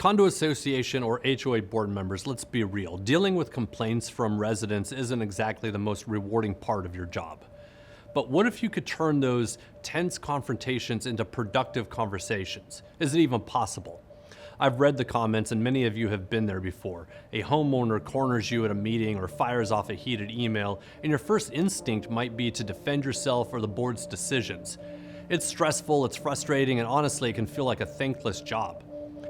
Condo Association or HOA board members, let's be real. Dealing with complaints from residents isn't exactly the most rewarding part of your job. But what if you could turn those tense confrontations into productive conversations? Is it even possible? I've read the comments and many of you have been there before. A homeowner corners you at a meeting or fires off a heated email, and your first instinct might be to defend yourself or the board's decisions. It's stressful, it's frustrating, and honestly, it can feel like a thankless job.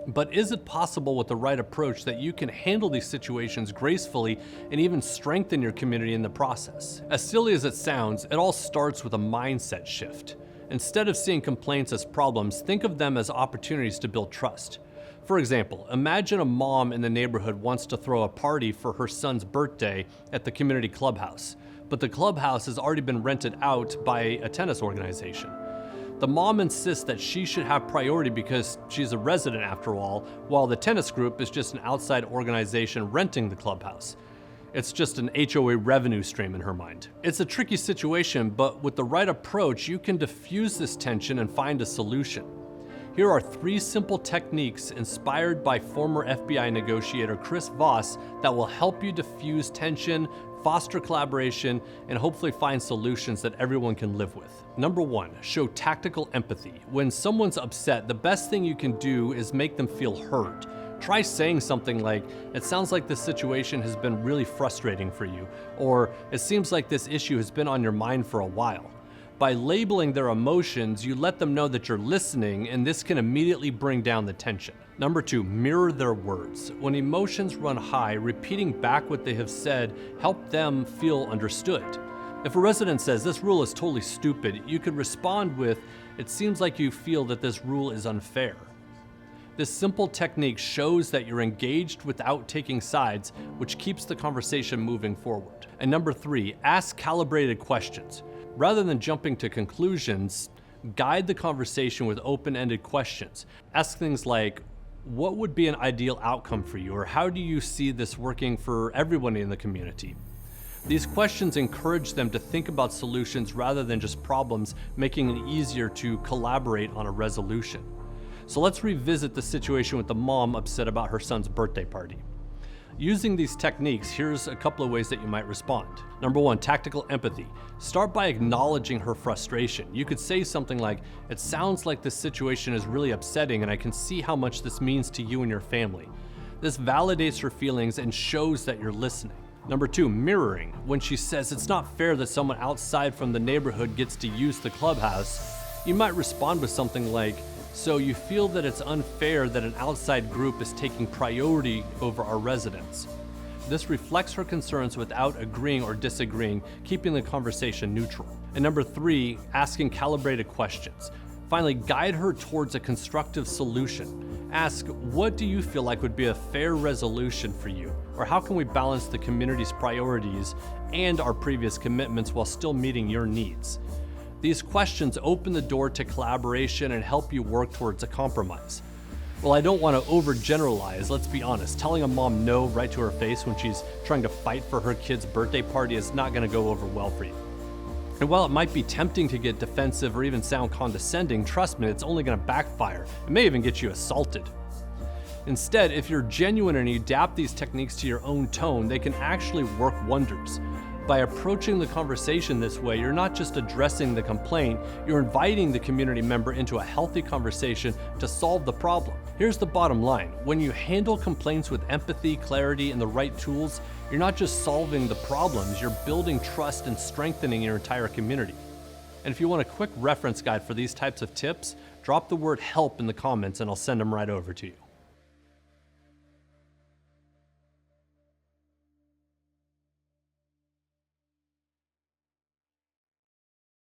But is it possible with the right approach that you can handle these situations gracefully and even strengthen your community in the process? As silly as it sounds, it all starts with a mindset shift. Instead of seeing complaints as problems, think of them as opportunities to build trust. For example, imagine a mom in the neighborhood wants to throw a party for her son's birthday at the community clubhouse, but the clubhouse has already been rented out by a tennis organization. The mom insists that she should have priority because she's a resident after all, while the tennis group is just an outside organization renting the clubhouse. It's just an HOA revenue stream in her mind. It's a tricky situation, but with the right approach, you can diffuse this tension and find a solution. Here are 3 simple techniques inspired by former FBI negotiator Chris Voss that will help you diffuse tension, foster collaboration, and hopefully find solutions that everyone can live with. Number 1, show tactical empathy. When someone's upset, the best thing you can do is make them feel heard. Try saying something like, "It sounds like this situation has been really frustrating for you," or "It seems like this issue has been on your mind for a while." By labeling their emotions, you let them know that you're listening, and this can immediately bring down the tension. Number 2, mirror their words. When emotions run high, repeating back what they have said help them feel understood. If a resident says, "This rule is totally stupid," you could respond with, "It seems like you feel that this rule is unfair." This simple technique shows that you're engaged without taking sides, which keeps the conversation moving forward. And number 3, ask calibrated questions. Rather than jumping to conclusions, guide the conversation with open-ended questions. Ask things like, what would be an ideal outcome for you? Or how do you see this working for everyone in the community? These questions encourage them to think about solutions rather than just problems, making it easier to collaborate on a resolution. So let's revisit the situation with the mom upset about her son's birthday party. Using these techniques, here's a couple of ways that you might respond. Number 1, tactical empathy. Start by acknowledging her frustration. You could say something like, "It sounds like this situation is really upsetting and I can see how much this means to you and your family." This validates her feelings and shows that you're listening. Number 2, mirroring. When she says it's not fair that someone outside from the neighborhood gets to use the clubhouse, you might respond with something like, "So you feel that it's unfair that an outside group is taking priority over our residents." This reflects her concerns without agreeing or disagreeing, keeping the conversation neutral. And number 3, asking calibrated questions. Finally, guide her towards a constructive solution. Ask, what do you feel like would be a fair resolution for you? Or how can we balance the community's priorities and our previous commitments while still meeting your needs? These questions open the door to collaboration and help you work towards a compromise. Well, I don't want to overgeneralize, let's be honest. Telling a mom no right to her face when she's trying to fight for her kid's birthday party is not going to go over well for you. And while it might be tempting to get defensive or even sound condescending, trust me, it's only going to backfire. It may even get you assaulted. Instead, if you're genuine and you adapt these techniques to your own tone, they can actually work wonders. By approaching the conversation this way, you're not just addressing the complaint, you're inviting the community member into a healthy conversation to solve the problem. Here's the bottom line. When you handle complaints with empathy, clarity, and the right tools, you're not just solving the problems, you're building trust and strengthening your entire community. And if you want a quick reference guide for these types of tips, drop the word help in the comments and I'll send them right over to you.